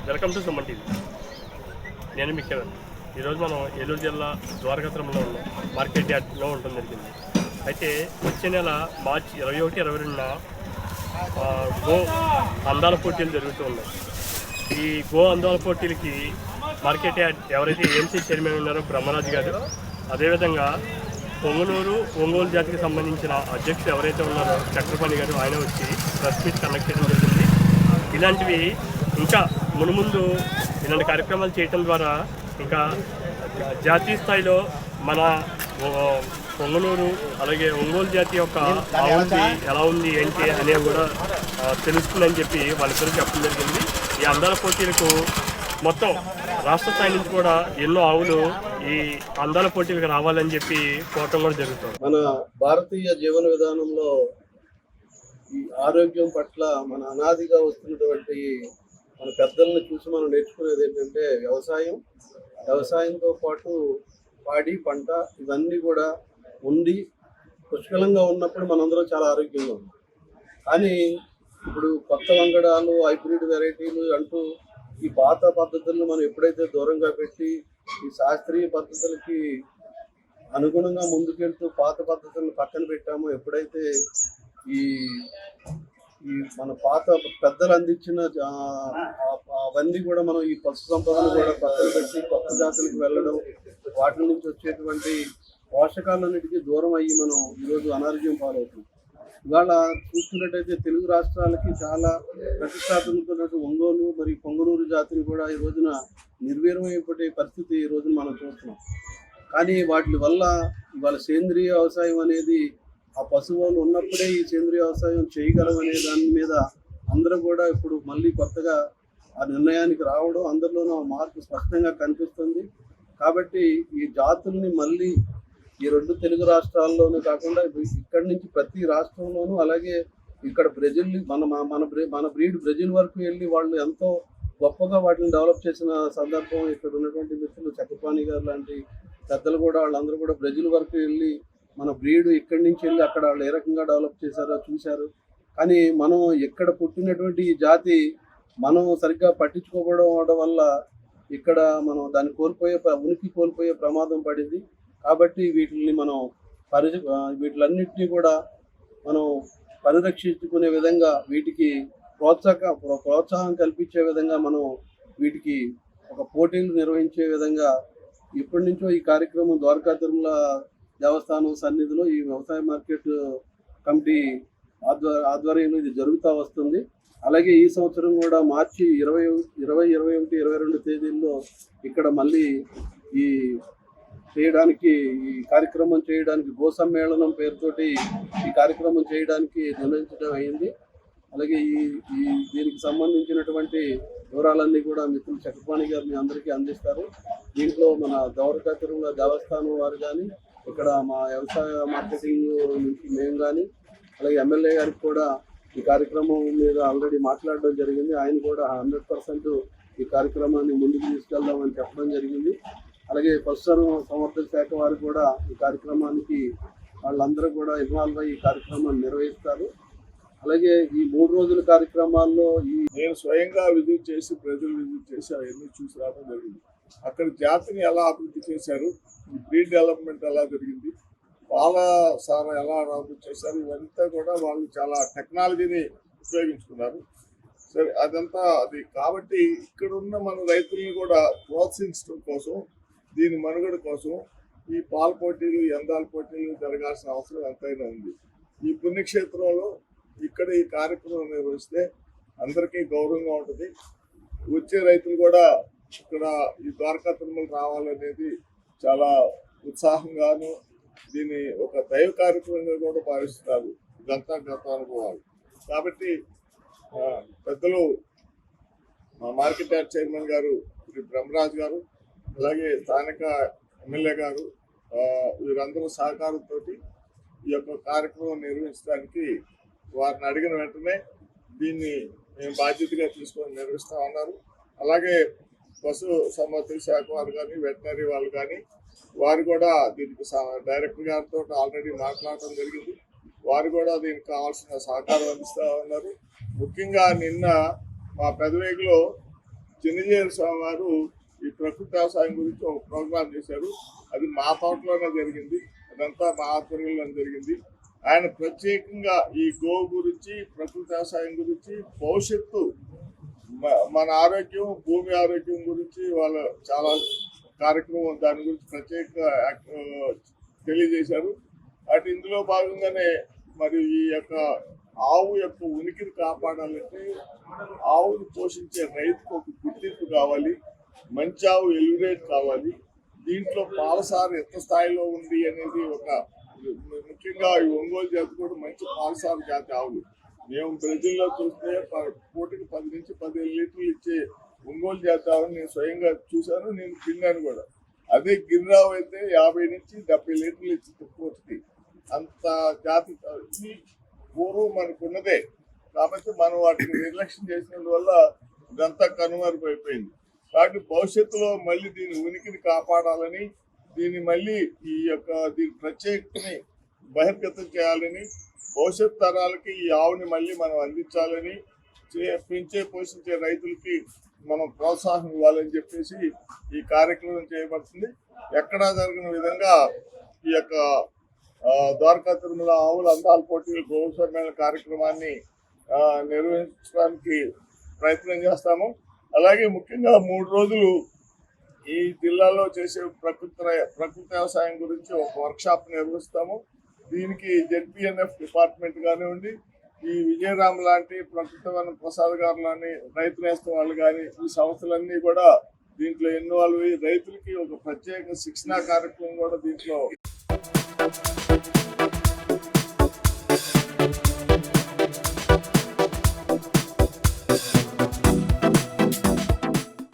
Welcome to Suman TV. నేను మీ కిరణ్. ఈరోజు మనం ఏలూరు జిల్లా ద్వారకాపురంలో ఉన్నాం. మార్కెట్ యార్డ్లో ఉండడం జరిగింది. అయితే వచ్చే నెల మార్చి 21, 22న గో అందాల పోటీలు జరుగుతూ ఉన్నాయి. ఈ గో అందాల పోటీలకి మార్కెట్ యార్డ్ ఎవరైతే ఏఎంసీ చైర్మన్ ఉన్నారో బ్రహ్మరాజు గారు, అదేవిధంగా పొంగనూరు ఒంగోలు జాతికి సంబంధించిన అధ్యక్షుడు ఎవరైతే ఉన్నారో చక్రపాణి గారు, ఆయన వచ్చి ప్రెస్ మీట్ కండక్ట్ చేయడం జరిగింది. ఇలాంటివి ఇంకా మునుముందు ఇలాంటి కార్యక్రమాలు చేయటం ద్వారా ఇంకా జాతీయ స్థాయిలో మన పొంగనూరు అలాగే ఒంగోలు జాతి యొక్క అభివృద్ధి ఎలా ఉంది ఏంటి అనేవి కూడా తెలుస్తుందని చెప్పి వాళ్ళిద్దరూ చెప్పడం జరిగింది. ఈ అందాల పోటీలకు మొత్తం రాష్ట్ర స్థాయి నుంచి కూడా ఎన్నో ఆవులు ఈ అందాల పోటీలకు రావాలని చెప్పి కోరటం కూడా జరుగుతుంది. మన భారతీయ జీవన విధానంలో ఈ ఆరోగ్యం పట్ల మన అనాదిగా వస్తున్నటువంటి మన పెద్దలను చూసి మనం నేర్చుకునేది ఏంటంటే వ్యవసాయంతో పాటు పాడి పంట ఇవన్నీ కూడా ఉండి పుష్కలంగా ఉన్నప్పుడు మనందరం చాలా ఆరోగ్యంగా ఉన్నాం. కానీ ఇప్పుడు కొత్త వంగడాలు, హైబ్రిడ్ వెరైటీలు అంటూ ఈ పాత పద్ధతులను మనం ఎప్పుడైతే దూరంగా పెట్టి ఈ శాస్త్రీయ పద్ధతులకి అనుగుణంగా ముందుకెళ్తూ పాత పద్ధతులను పక్కన పెట్టామో, ఎప్పుడైతే ఈ ఈ మన పాత పెద్దలు అందించిన అవన్నీ కూడా మనం ఈ పశు సంపదను కూడా పక్కన పెట్టి కొత్త జాతులకు వెళ్ళడం, వాటి నుంచి వచ్చేటువంటి పోషకాలన్నిటికీ దూరం అయ్యి మనం ఈరోజు అనారోగ్యం పాలవుతున్నాం. ఇవాళ చూస్తున్నట్టయితే తెలుగు రాష్ట్రాలకి చాలా ప్రతిష్టాత్మకమైనటువంటి ఒంగోలు మరియు పొంగనూరు జాతిని కూడా ఈ రోజున నిర్వీర్యమైపోయే పరిస్థితి ఈ రోజున మనం చూస్తున్నాం. కానీ వాటి వల్ల ఇవాళ సేంద్రియ వ్యవసాయం అనేది ఆ పశువులు ఉన్నప్పుడే ఈ సేంద్రియ వ్యవసాయం చేయగలం అనే దాని మీద అందరూ కూడా ఇప్పుడు మళ్ళీ కొత్తగా ఆ నిర్ణయానికి రావడం, అందరిలోనూ మార్పు స్పష్టంగా కనిపిస్తుంది. కాబట్టి ఈ జాతుల్ని మళ్ళీ ఈ రెండు తెలుగు రాష్ట్రాల్లోనూ కాకుండా ఇక్కడి నుంచి ప్రతి రాష్ట్రంలోనూ, అలాగే ఇక్కడ బ్రెజిల్ మన బ్రీడ్ బ్రెజిల్ వరకు వెళ్ళి వాళ్ళు ఎంతో గొప్పగా వాటిని డెవలప్ చేసిన సందర్భం ఇక్కడ ఉన్నటువంటి మిత్రులు చక్రపాణి గారు లాంటి పెద్దలు కూడా, వాళ్ళందరూ కూడా బ్రెజిల్ వరకు వెళ్ళి మన బ్రీడ్ ఇక్కడి నుంచి వెళ్ళి అక్కడ వాళ్ళు ఏ రకంగా డెవలప్ చేశారో చూశారు. కానీ మనం ఎక్కడ పుట్టినటువంటి ఈ జాతి మనం సరిగ్గా పట్టించుకోవడం వల్ల ఇక్కడ మనం దాన్ని ఉనికి కోల్పోయే ప్రమాదం పడింది. కాబట్టి వీటిలన్నింటినీ కూడా మనం పరిరక్షించుకునే విధంగా, వీటికి ప్రోత్సాహం కల్పించే విధంగా మనం వీటికి ఒక పోటీలు నిర్వహించే విధంగా ఇప్పటి నుంచో ఈ కార్యక్రమం ద్వారకా తిరుమల దేవస్థానం సన్నిధిలో ఈ వ్యవసాయ మార్కెట్ కమిటీ ఆధ్వర్యంలో ఇది జరుగుతూ వస్తుంది. అలాగే ఈ సంవత్సరం కూడా మార్చి 20, 21, 22 తేదీల్లో ఇక్కడ మళ్ళీ ఈ కార్యక్రమం చేయడానికి గో సమ్మేళనం పేరుతోటి ఈ కార్యక్రమం చేయడానికి నిర్ణయించడం అయింది. అలాగే దీనికి సంబంధించినటువంటి వివరాలన్నీ కూడా మిత్రులు చక్రపాణి గారు మీ అందరికీ అందిస్తారు. దీంట్లో మన ద్వారకా తిరుమల దేవస్థానం వారు కానీ, ఇక్కడ మా వ్యవసాయ మార్కెటింగ్ నుంచి మేము కానీ, అలాగే ఎమ్మెల్యే గారికి కూడా ఈ కార్యక్రమం మీద ఆల్రెడీ మాట్లాడడం జరిగింది. ఆయన కూడా 100% ఈ కార్యక్రమాన్ని ముందుకు తీసుకెళ్దామని చెప్పడం జరిగింది. అలాగే పశు సంవర్ధక శాఖ వారు కూడా ఈ కార్యక్రమానికి వాళ్ళందరూ కూడా ఇన్వాల్వ్ అయ్యి ఈ కార్యక్రమాన్ని నిర్వహిస్తారు. అలాగే ఈ 3 రోజుల కార్యక్రమాల్లో నేను స్వయంగా విజిట్ చేసి, ప్రజలు విజిట్ చేసి అవన్నీ చూసి రావడం జరిగింది. అక్కడ జాతిని ఎలా అభివృద్ధి చేశారు, ఈ బ్రీడ్ డెవలప్మెంట్ ఎలా జరిగింది, పాల సార ఎలా అభివృద్ధి చేశారు, ఇవంతా కూడా వాళ్ళు చాలా టెక్నాలజీని ఉపయోగించుకున్నారు. సరే, అది కాబట్టి ఇక్కడున్న మన రైతుల్ని కూడా ప్రోత్సహించడం కోసం, దీని మనుగడ కోసం ఈ పాల పోటీలు, అందాల పోటీలు జరగాల్సిన అవసరం ఎంతైనా ఉంది. ఈ పుణ్యక్షేత్రంలో ఇక్కడ ఈ కార్యక్రమం నిర్వహిస్తే అందరికీ గౌరవంగా ఉంటుంది. వచ్చే రైతులు కూడా ఇక్కడ ఈ ద్వారకా తిరుమల రావాలనేది చాలా ఉత్సాహంగాను, దీన్ని ఒక దైవ కార్యక్రమంగా కూడా భావిస్తున్నారు. ఇదంతా గత అనుభవాలు. కాబట్టి పెద్దలు మా మార్కెట్ యార్డ్ చైర్మన్ గారు శ్రీ బ్రహ్మరాజు గారు, అలాగే స్థానిక ఎమ్మెల్యే గారు, వీరందరూ సహకారంతో ఈ యొక్క కార్యక్రమం నిర్వహించడానికి వారిని అడిగిన వెంటనే దీన్ని మేము బాధ్యతగా తీసుకొని నిర్వహిస్తామన్నారు. అలాగే పశు సంవర్ధక శాఖ వారు కానీ, వెటనరీ వాళ్ళు కానీ, వారు కూడా దీనికి డైరెక్టర్ గారితో ఆల్రెడీ మాట్లాడటం జరిగింది. వారు కూడా దీనికి కావాల్సిన సహకారం అందిస్తూ ఉన్నారు. ముఖ్యంగా నిన్న మా పెదవేగిలో చిన్నజీర స్వామి వారు ఈ ప్రకృతి వ్యవసాయం గురించి ఒక ప్రోగ్రాం చేశారు. అది మా తోటలోనే జరిగింది, అదంతా మా ఆధ్వర్యంలో జరిగింది. ఆయన ప్రత్యేకంగా ఈ గోవు గురించి, ప్రకృతి వ్యవసాయం గురించి, భవిష్యత్తు మన ఆరోగ్యం, భూమి ఆరోగ్యం గురించి వాళ్ళ చాలా కార్యక్రమం దాని గురించి ప్రత్యేకంగా తెలియజేశారు. అటు ఇందులో భాగంగానే మరి ఈ యొక్క ఆవు యొక్క ఉనికిని కాపాడాలంటే ఆవును పోషించే రైతుకు ఒక గుర్తింపు కావాలి, మంచి ఆవు ఎలివేట్ కావాలి. దీంట్లో పాలసారు ఎంత స్థాయిలో ఉంది అనేది ఒక ముఖ్యంగా ఈ ఒంగోలు జాతి కూడా మంచి పాలసారు జాతి ఆవులు. మేము బ్రెజిల్లో చూస్తే పూటకి 10 నుంచి 15 లీటర్లు ఇచ్చే ఒంగోలు జాతి ఆవులు నేను స్వయంగా చూశాను, నేను తిన్నాను కూడా. అదే గిరిరావు అయితే 50 నుంచి 70 లీటర్లు ఇచ్చి పూటకి. అంత జాతి పూర్వం మనకు ఉన్నదే, కాబట్టి మనం వాటిని నిర్లక్ష్యం చేసినందువల్ల ఇదంతా కనుమరుగైపోయింది. కాబట్టి భవిష్యత్తులో మళ్ళీ దీని ఉనికిని కాపాడాలని, దీన్ని మళ్ళీ దీని ప్రత్యేకతని బహిర్గతం చేయాలని, భవిష్యత్ తరాలకి ఈ ఆవుని మళ్ళీ మనం అందించాలని, పెంచే పోషించే రైతులకి మనం ప్రోత్సాహం ఇవ్వాలని చెప్పేసి ఈ కార్యక్రమం చేయబడుతుంది. ఎక్కడా జరిగిన విధంగా ఈ యొక్క ద్వారకా తిరుమల ఆవుల అందాల పోటీలు గోవు సమ్మేళన కార్యక్రమాన్ని నిర్వహించడానికి ప్రయత్నం చేస్తాము. అలాగే ముఖ్యంగా 3 రోజులు ఈ జిల్లాలో చేసే ప్రకృతి వ్యవసాయం గురించి ఒక వర్క్షాప్ నిర్వహిస్తాము. దీనికి జెడ్పీఎన్ఎఫ్ డిపార్ట్మెంట్ కానివ్వండి, ఈ విజయరామ్ లాంటి ప్రకృతి వన ప్రసాద్ గారు లాంటి రైతు నేస్తం వాళ్ళు కానీ, ఈ సంస్థలన్నీ కూడా దీంట్లో ఇన్వాల్వ్ అయ్యి రైతులకి ఒక ప్రత్యేక శిక్షణా కార్యక్రమం కూడా దీంట్లో